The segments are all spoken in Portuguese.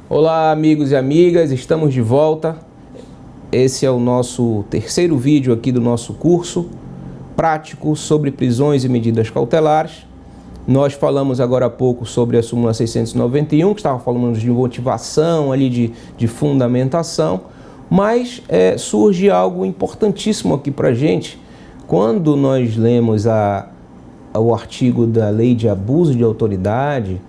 Olá, amigos e amigas, estamos de volta. Esse é o nosso terceiro vídeo aqui do nosso curso prático sobre prisões e medidas cautelares. Nós falamos agora há pouco sobre a súmula 691, que estava falando de motivação, ali de fundamentação, mas surge algo importantíssimo aqui para a gente. Quando nós lemos o artigo da Lei de Abuso de Autoridade,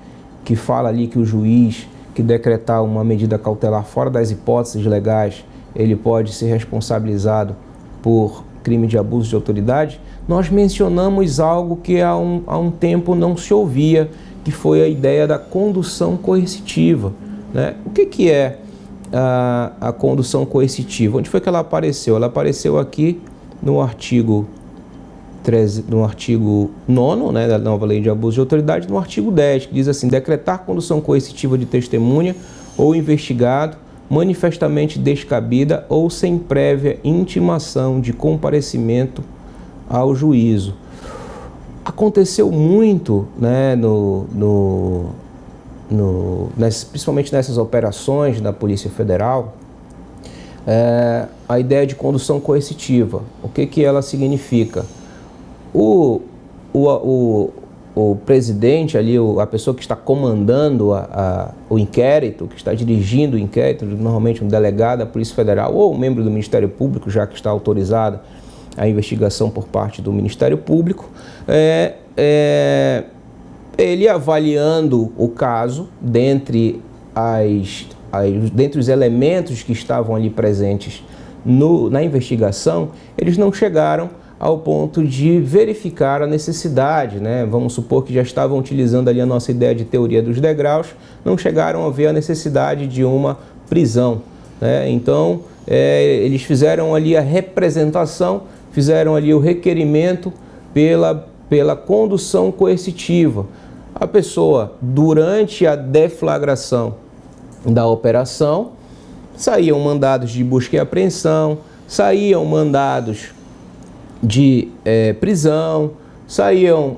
que fala ali que o juiz que decretar uma medida cautelar fora das hipóteses legais, ele pode ser responsabilizado por crime de abuso de autoridade, nós mencionamos algo que há um tempo não se ouvia, que foi a ideia da condução coercitiva, né? O que é a condução coercitiva? Onde foi que ela apareceu? Ela apareceu aqui no artigo 9º, né, da nova Lei de Abuso de Autoridade, no artigo 10, que diz assim: decretar condução coercitiva de testemunha ou investigado manifestamente descabida ou sem prévia intimação de comparecimento ao juízo. Aconteceu muito, né, principalmente nessas operações da Polícia Federal, a ideia de condução coercitiva. O que ela significa? O presidente ali, a pessoa que está comandando o inquérito, que está dirigindo o inquérito, normalmente um delegado da Polícia Federal ou um membro do Ministério Público, já que está autorizada a investigação por parte do Ministério Público, ele avaliando o caso, dentre os elementos que estavam ali presentes na investigação, eles não chegaram ao ponto de verificar a necessidade, né? Vamos supor que já estavam utilizando ali a nossa ideia de teoria dos degraus, não chegaram a ver a necessidade de uma prisão, né? Então, eles fizeram ali a representação, fizeram ali o requerimento pela condução coercitiva. A pessoa, durante a deflagração da operação, saíam mandados de busca e apreensão, saíam mandados de prisão, saíam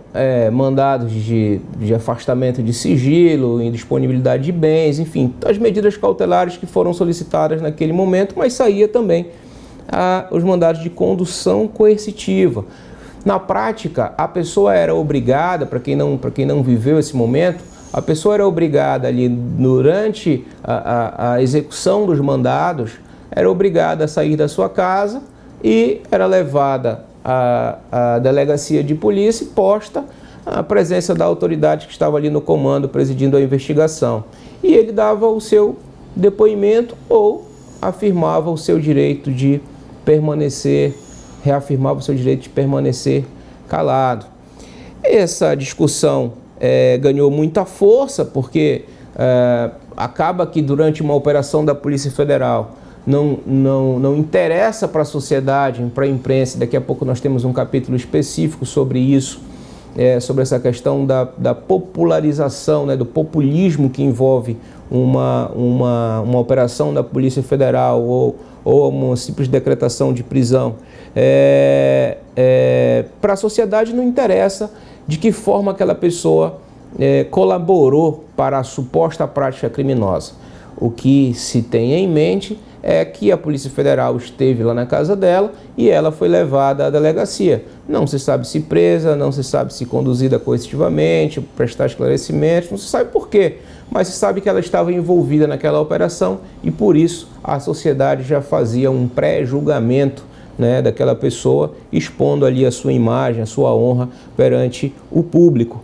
mandados de afastamento de sigilo, indisponibilidade de bens, enfim, as medidas cautelares que foram solicitadas naquele momento, mas saía também os mandados de condução coercitiva. Na prática, a pessoa era obrigada, para quem não viveu esse momento, a pessoa era obrigada ali, durante a execução dos mandados, era obrigada a sair da sua casa e era levada à delegacia de polícia e posta à presença da autoridade que estava ali no comando, presidindo a investigação. E ele dava o seu depoimento ou afirmava o seu direito de permanecer, reafirmava o seu direito de permanecer calado. Essa discussão ganhou muita força, porque acaba que durante uma operação da Polícia Federal não interessa para a sociedade, para a imprensa. Daqui a pouco nós temos um capítulo específico sobre isso, sobre essa questão da popularização, né, do populismo que envolve uma operação da Polícia Federal ou uma simples decretação de prisão. Para a sociedade não interessa de que forma aquela pessoa colaborou para a suposta prática criminosa. O que se tem em mente é que a Polícia Federal esteve lá na casa dela e ela foi levada à delegacia. Não se sabe se presa, não se sabe se conduzida coercitivamente, prestar esclarecimentos, não se sabe por quê, mas se sabe que ela estava envolvida naquela operação e por isso a sociedade já fazia um pré-julgamento, né, daquela pessoa, expondo ali a sua imagem, a sua honra perante o público.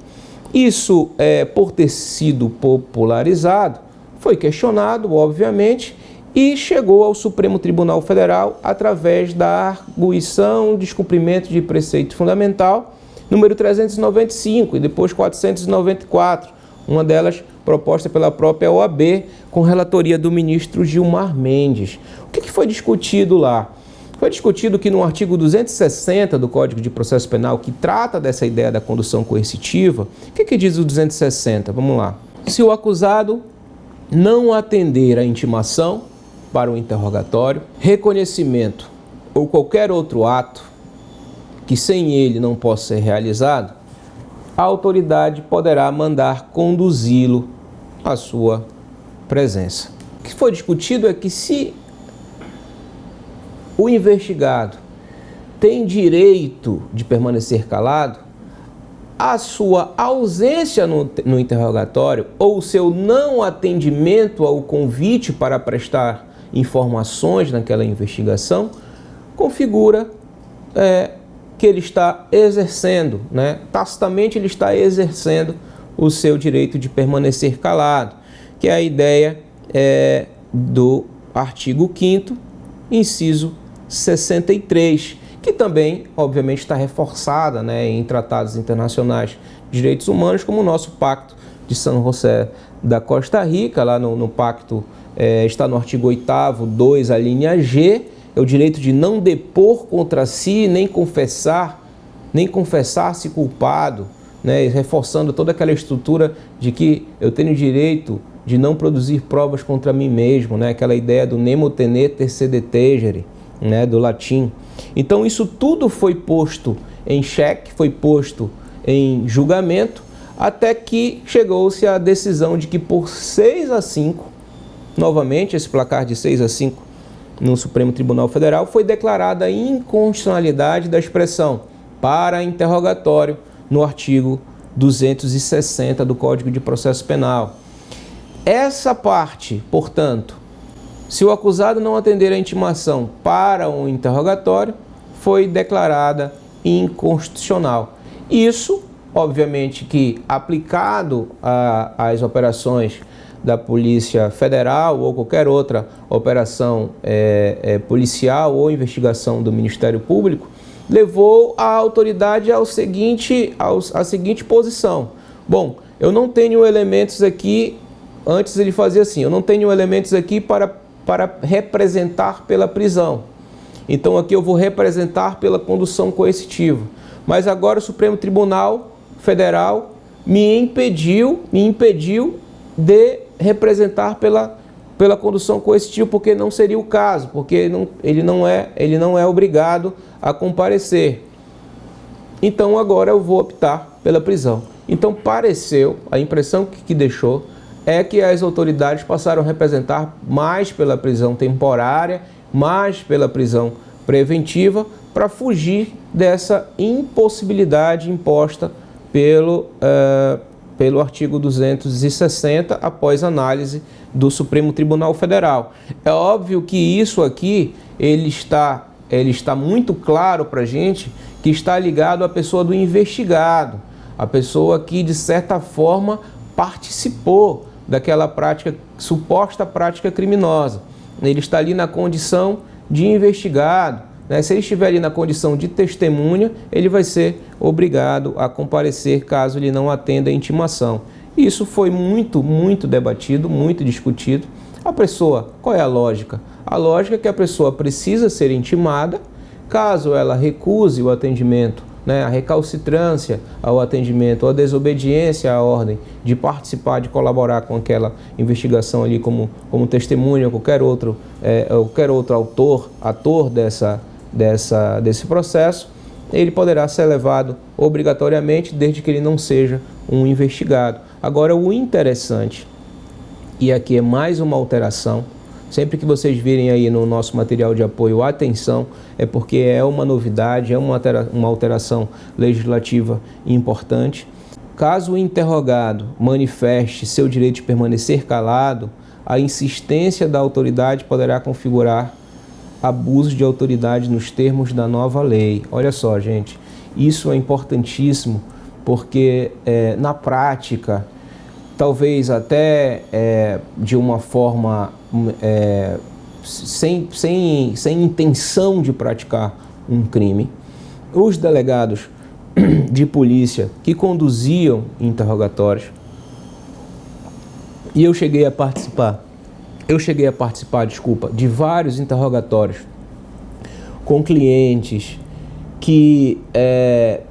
Isso, por ter sido popularizado, foi questionado, obviamente, e chegou ao Supremo Tribunal Federal através da arguição de descumprimento de preceito fundamental, número 395 e depois 494, uma delas proposta pela própria OAB, com relatoria do ministro Gilmar Mendes. O que foi discutido lá? Foi discutido que no artigo 260 do Código de Processo Penal, que trata dessa ideia da condução coercitiva, o que diz o 260? Vamos lá. Se o acusado não atender à intimação para o interrogatório, reconhecimento ou qualquer outro ato que sem ele não possa ser realizado, a autoridade poderá mandar conduzi-lo à sua presença. O que foi discutido é que se o investigado tem direito de permanecer calado, a sua ausência no interrogatório ou o seu não atendimento ao convite para prestar informações naquela investigação configura que ele está exercendo, tacitamente ele está exercendo o seu direito de permanecer calado, que é a ideia do artigo 5º, inciso 63, que também, obviamente, está reforçada em tratados internacionais de direitos humanos, como o nosso Pacto de São José da Costa Rica, lá no pacto está no artigo 8º, 2, a linha G, é o direito de não depor contra si, nem confessar-se culpado, reforçando toda aquela estrutura de que eu tenho direito de não produzir provas contra mim mesmo, aquela ideia do nemo tenete sed tegere, do latim. Então isso tudo foi posto em xeque, foi posto em julgamento, até que chegou-se à decisão de que por 6-5, novamente esse placar de 6-5 no Supremo Tribunal Federal, foi declarada a inconstitucionalidade da expressão para interrogatório no artigo 260 do Código de Processo Penal. Essa parte, portanto, se o acusado não atender à intimação para um interrogatório, foi declarada inconstitucional. Isso, obviamente, que aplicado às operações da Polícia Federal ou qualquer outra operação policial ou investigação do Ministério Público, levou a autoridade à seguinte posição. Bom, eu não tenho elementos aqui, antes ele fazia assim, eu não tenho elementos aqui para representar pela prisão. Então aqui eu vou representar pela condução coercitiva. Mas agora o Supremo Tribunal Federal me impediu de representar pela condução coercitiva, porque não seria o caso, porque ele não é obrigado a comparecer. Então agora eu vou optar pela prisão. Então pareceu, a impressão que deixou é que as autoridades passaram a representar mais pela prisão temporária, mais pela prisão preventiva, para fugir dessa impossibilidade imposta pelo artigo 260, após análise do Supremo Tribunal Federal. É óbvio que isso aqui, ele está muito claro para a gente que está ligado à pessoa do investigado, a pessoa que, de certa forma, participou daquela prática, suposta prática criminosa. Ele está ali na condição de investigado, Se ele estiver ali na condição de testemunha, ele vai ser obrigado a comparecer caso ele não atenda a intimação. Isso foi muito debatido, muito discutido. A pessoa, qual é a lógica? A lógica é que a pessoa precisa ser intimada, caso ela recuse o atendimento, a recalcitrância ao atendimento, a desobediência à ordem de participar, de colaborar com aquela investigação ali como testemunha, qualquer outro ator desse processo, ele poderá ser levado obrigatoriamente, desde que ele não seja um investigado. Agora, o interessante, e aqui é mais uma alteração, sempre que vocês virem aí no nosso material de apoio, atenção, é porque é uma novidade, é uma alteração legislativa importante. Caso o interrogado manifeste seu direito de permanecer calado, a insistência da autoridade poderá configurar abuso de autoridade nos termos da nova lei. Olha só, gente, isso é importantíssimo, porque na prática, talvez até de uma forma sem intenção de praticar um crime, os delegados de polícia que conduziam interrogatórios, e eu cheguei a participar, de vários interrogatórios com clientes que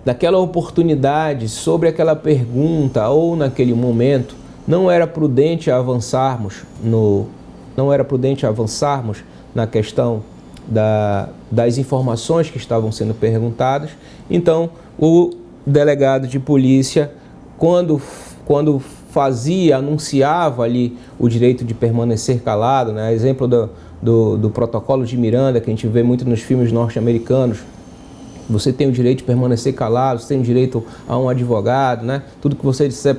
naquela oportunidade, sobre aquela pergunta ou naquele momento, não era prudente avançarmos na questão das informações que estavam sendo perguntadas. Então, o delegado de polícia, quando anunciava ali o direito de permanecer calado, né? Exemplo do protocolo de Miranda, que a gente vê muito nos filmes norte-americanos. Você tem o direito de permanecer calado, você tem o direito a um advogado, né? Tudo que você disser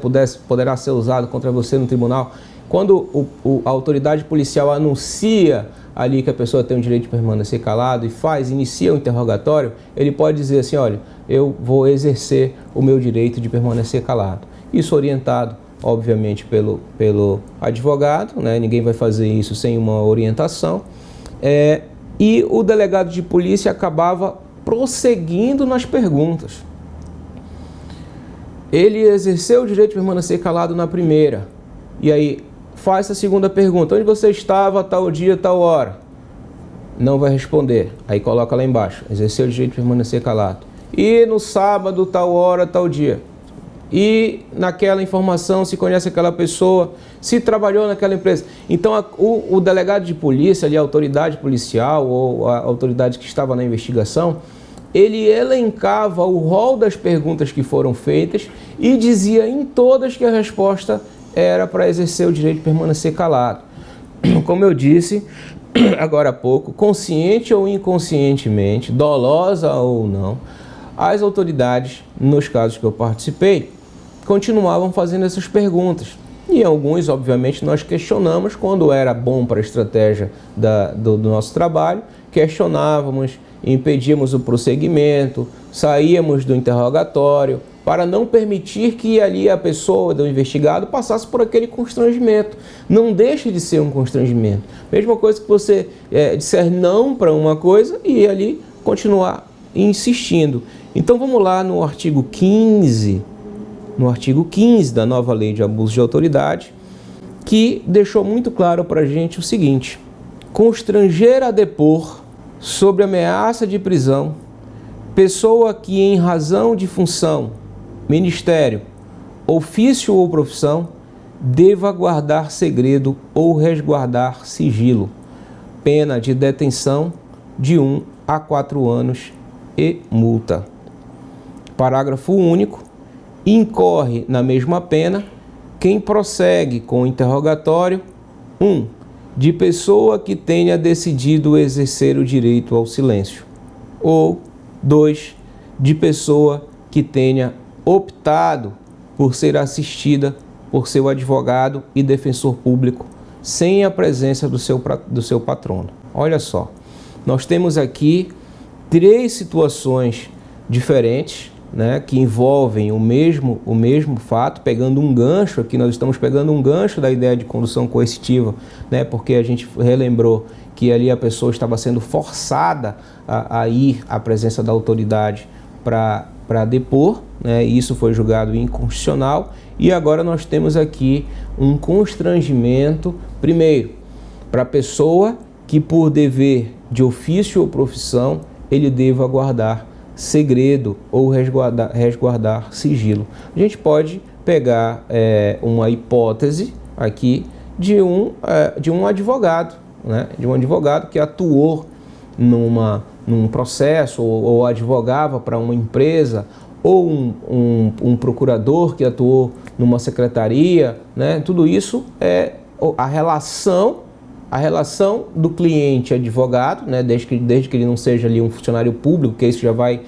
poderá ser usado contra você no tribunal. Quando a autoridade policial anuncia ali que a pessoa tem o direito de permanecer calado e inicia o interrogatório, ele pode dizer assim, olha, eu vou exercer o meu direito de permanecer calado. Isso orientado, obviamente, pelo advogado, né? Ninguém vai fazer isso sem uma orientação. E o delegado de polícia acabava prosseguindo nas perguntas. Ele exerceu o direito de permanecer calado na primeira. E aí, faz a segunda pergunta. Onde você estava tal dia, tal hora? Não vai responder. Aí coloca lá embaixo. Exerceu o direito de permanecer calado. E no sábado, tal hora, tal dia? E naquela informação se conhece aquela pessoa, se trabalhou naquela empresa. Então o delegado de polícia, ali, a autoridade policial ou a autoridade que estava na investigação, ele elencava o rol das perguntas que foram feitas e dizia em todas que a resposta era para exercer o direito de permanecer calado. Como eu disse agora há pouco, consciente ou inconscientemente, dolosa ou não, as autoridades, nos casos que eu participei, continuavam fazendo essas perguntas. E alguns, obviamente, nós questionamos quando era bom para a estratégia do nosso trabalho, questionávamos, impedíamos o prosseguimento, saíamos do interrogatório, para não permitir que ali a pessoa do investigado passasse por aquele constrangimento. Não deixe de ser um constrangimento. Mesma coisa que você disser não para uma coisa e ali continuar insistindo. Então vamos lá no artigo 15, da nova lei de abuso de autoridade, que deixou muito claro para a gente o seguinte: constranger a depor sobre ameaça de prisão pessoa que em razão de função, ministério, ofício ou profissão deva guardar segredo ou resguardar sigilo, pena de detenção de 1 a 4 anos e multa. Parágrafo único. Incorre na mesma pena quem prossegue com o interrogatório 1. De pessoa que tenha decidido exercer o direito ao silêncio, ou 2. De pessoa que tenha optado por ser assistida por seu advogado e defensor público sem a presença do seu patrono. Olha só, nós temos aqui 3 situações diferentes, né, que envolvem o mesmo fato, pegando um gancho aqui. Nós estamos pegando um gancho da ideia de condução coercitiva, né, porque a gente relembrou que ali a pessoa estava sendo forçada a ir à presença da autoridade para depor, né, e isso foi julgado inconstitucional. E agora nós temos aqui um constrangimento, primeiro, para a pessoa que por dever de ofício ou profissão ele deva guardar segredo ou resguardar sigilo. A gente pode pegar uma hipótese aqui de um advogado, né? De um advogado que atuou num processo ou advogava para uma empresa, ou um procurador que atuou numa secretaria, né? Tudo isso é a relação do cliente advogado, né, desde que ele não seja ali um funcionário público, que isso já vai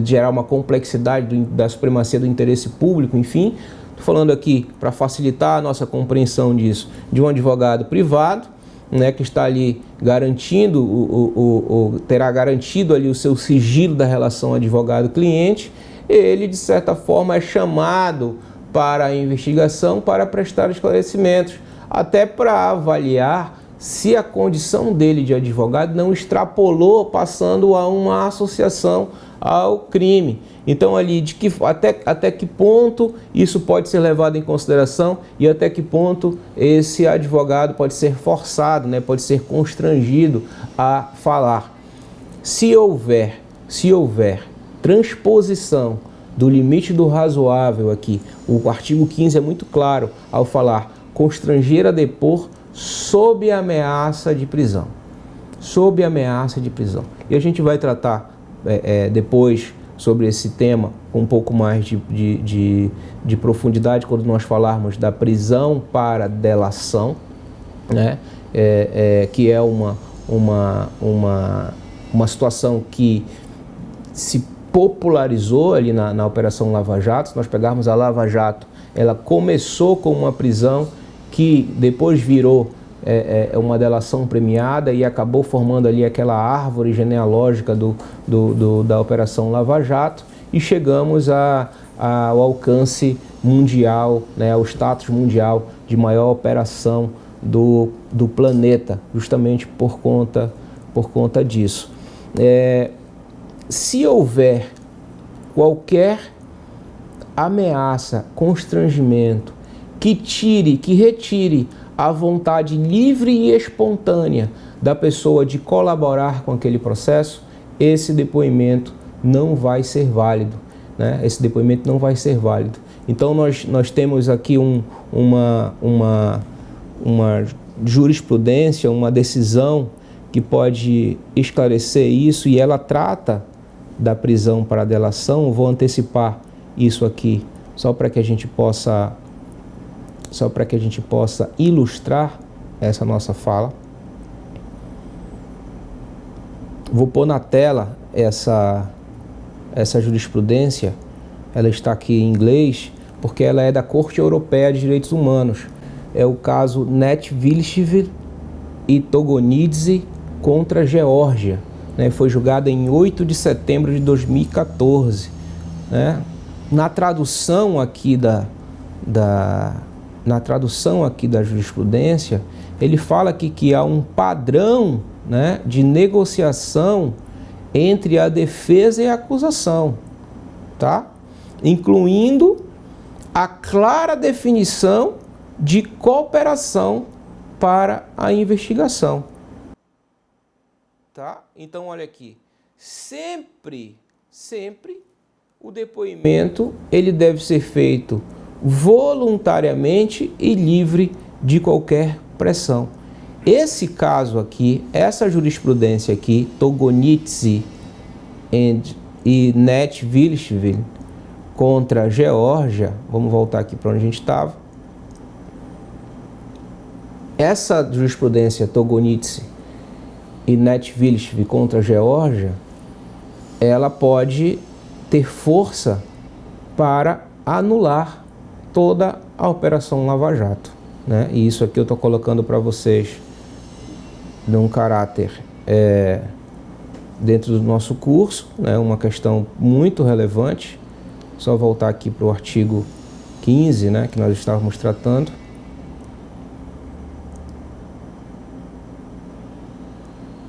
gerar uma complexidade da supremacia do interesse público, enfim. Estou falando aqui, para facilitar a nossa compreensão disso, de um advogado privado, né, que está ali garantindo, terá garantido ali o seu sigilo da relação advogado-cliente. Ele, de certa forma, é chamado para a investigação para prestar esclarecimentos, até para avaliar se a condição dele de advogado não extrapolou, passando a uma associação ao crime. Então ali, até que ponto isso pode ser levado em consideração e até que ponto esse advogado pode ser forçado, né, pode ser constrangido a falar. Se houver transposição do limite do razoável aqui, o artigo 15 é muito claro ao falar constranger a depor sob ameaça de prisão. Sob ameaça de prisão. E a gente vai tratar depois sobre esse tema com um pouco mais de profundidade quando nós falarmos da prisão para delação, né? Que é uma situação que se popularizou ali na Operação Lava Jato. Se nós pegarmos a Lava Jato, ela começou com uma prisão que depois virou uma delação premiada e acabou formando ali aquela árvore genealógica da Operação Lava Jato, e chegamos ao alcance mundial, né, ao status mundial de maior operação do planeta, justamente por conta disso. Se houver qualquer ameaça, constrangimento, que retire a vontade livre e espontânea da pessoa de colaborar com aquele processo, esse depoimento não vai ser válido, né? Esse depoimento não vai ser válido. Então nós temos aqui uma jurisprudência, uma decisão que pode esclarecer isso, e ela trata da prisão para delação. Vou antecipar isso aqui só para que a gente possa ilustrar essa nossa fala. Vou pôr na tela essa jurisprudência. Ela está aqui em inglês porque ela é da Corte Europeia de Direitos Humanos. É o caso Netvilishvili e Togonidze contra Geórgia, né? Foi julgada em 8 de setembro de 2014, né? Na tradução aqui da jurisprudência, ele fala aqui que há um padrão, né, de negociação entre a defesa e a acusação, tá? Incluindo a clara definição de cooperação para a investigação, tá? Então, olha aqui, sempre o depoimento ele deve ser feito voluntariamente e livre de qualquer pressão. Esse caso aqui, essa jurisprudência aqui, Togonidze e Netvilishvili contra a Geórgia, vamos voltar aqui para onde a gente estava. Essa jurisprudência Togonidze e Netvilishvili contra a Geórgia, ela pode ter força para anular toda a Operação Lava Jato, né? E isso aqui eu estou colocando para vocês num caráter dentro do nosso curso, né? Uma questão muito relevante. Só voltar aqui para o artigo 15, né, que nós estávamos tratando.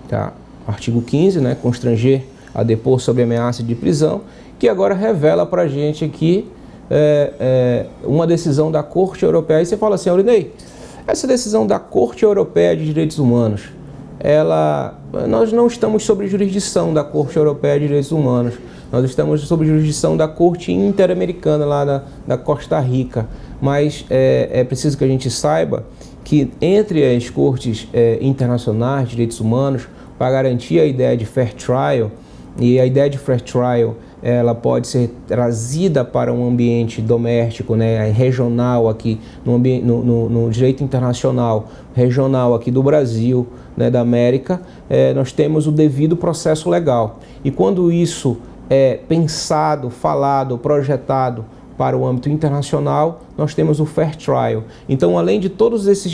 Tá? Artigo 15, né, constranger a depor sobre ameaça de prisão, que agora revela para a gente aqui uma decisão da Corte Europeia. Aí você fala assim, Aurinei, essa decisão da Corte Europeia de Direitos Humanos, nós não estamos sob jurisdição da Corte Europeia de Direitos Humanos, nós estamos sob jurisdição da Corte Interamericana lá da Costa Rica, mas é preciso que a gente saiba que entre as cortes internacionais de direitos humanos, para garantir a ideia de fair trial, e a ideia de fair trial ela pode ser trazida para um ambiente doméstico, né, regional aqui, no direito internacional regional aqui do Brasil, né, da América, nós temos o devido processo legal. E quando isso é pensado, falado, projetado para o âmbito internacional, nós temos o fair trial. Então, além de todos esses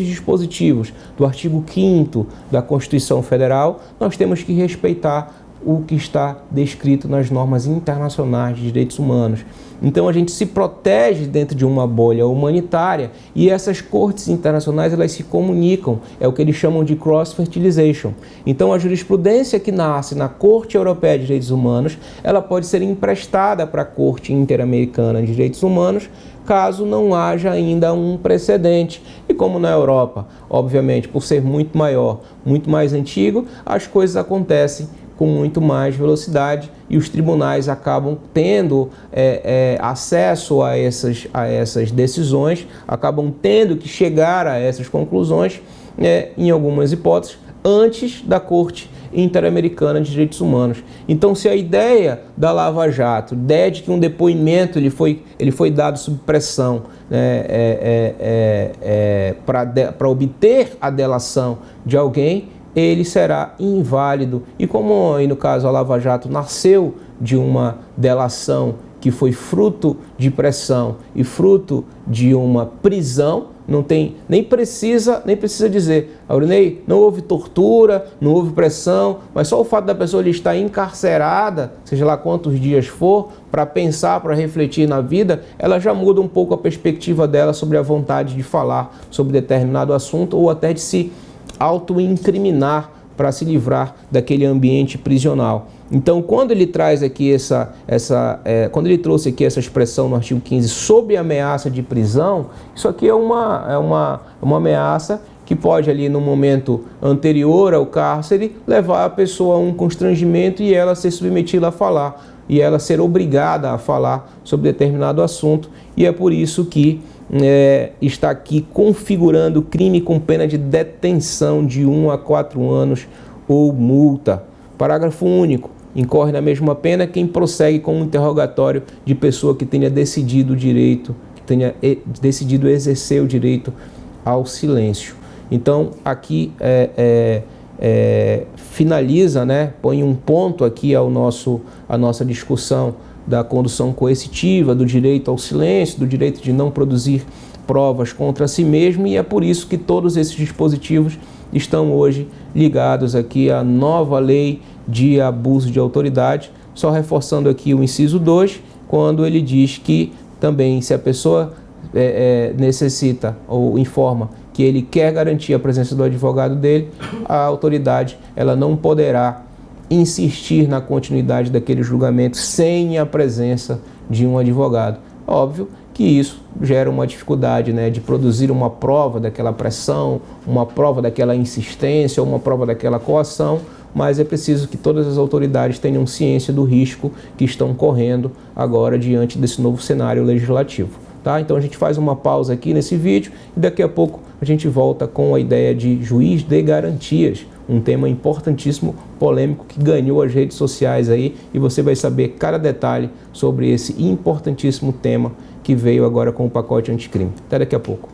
dispositivos do artigo 5º da Constituição Federal, nós temos que respeitar o que está descrito nas normas internacionais de direitos humanos. Então a gente se protege dentro de uma bolha humanitária, e essas cortes internacionais elas se comunicam, é o que eles chamam de cross-fertilization. Então a jurisprudência que nasce na Corte Europeia de Direitos Humanos, ela pode ser emprestada para a Corte Interamericana de Direitos Humanos, caso não haja ainda um precedente. E como na Europa, obviamente, por ser muito maior, muito mais antigo, as coisas acontecem com muito mais velocidade, e os tribunais acabam tendo acesso a essas decisões, acabam tendo que chegar a essas conclusões, em algumas hipóteses, antes da Corte Interamericana de Direitos Humanos. Então, se a ideia da Lava Jato, a ideia de que um depoimento ele foi dado sob pressão, né, para obter a delação de alguém, ele será inválido. E como aí no caso a Lava Jato nasceu de uma delação que foi fruto de pressão e fruto de uma prisão, não tem, nem precisa dizer, Aurinei, não houve tortura, não houve pressão, mas só o fato da pessoa estar encarcerada, seja lá quantos dias for, para pensar, para refletir na vida, ela já muda um pouco a perspectiva dela sobre a vontade de falar sobre determinado assunto ou até de se auto-incriminar para se livrar daquele ambiente prisional. Então, quando ele traz aqui quando ele trouxe aqui essa expressão no artigo 15 sobre ameaça de prisão, isso aqui é uma ameaça que pode ali no momento anterior ao cárcere levar a pessoa a um constrangimento e ela ser submetida a falar, e ela ser obrigada a falar sobre determinado assunto, e é por isso que está aqui configurando crime com pena de detenção de 1 a 4 anos ou multa. Parágrafo único. Incorre na mesma pena quem prossegue com um interrogatório de pessoa que tenha decidido o direito, que tenha decidido exercer o direito ao silêncio. Então, aqui finaliza, né, põe um ponto aqui a nossa discussão da condução coercitiva, do direito ao silêncio, do direito de não produzir provas contra si mesmo, e é por isso que todos esses dispositivos estão hoje ligados aqui à nova lei de abuso de autoridade, só reforçando aqui o inciso 2, quando ele diz que também se a pessoa necessita ou informa que ele quer garantir a presença do advogado dele, a autoridade ela não poderá insistir na continuidade daquele julgamento sem a presença de um advogado. Óbvio que isso gera uma dificuldade, né, de produzir uma prova daquela pressão, uma prova daquela insistência, uma prova daquela coação, mas é preciso que todas as autoridades tenham ciência do risco que estão correndo agora diante desse novo cenário legislativo. Tá? Então a gente faz uma pausa aqui nesse vídeo e daqui a pouco a gente volta com a ideia de juiz de garantias, um tema importantíssimo, polêmico, que ganhou as redes sociais aí, e você vai saber cada detalhe sobre esse importantíssimo tema que veio agora com o pacote anticrime. Até daqui a pouco.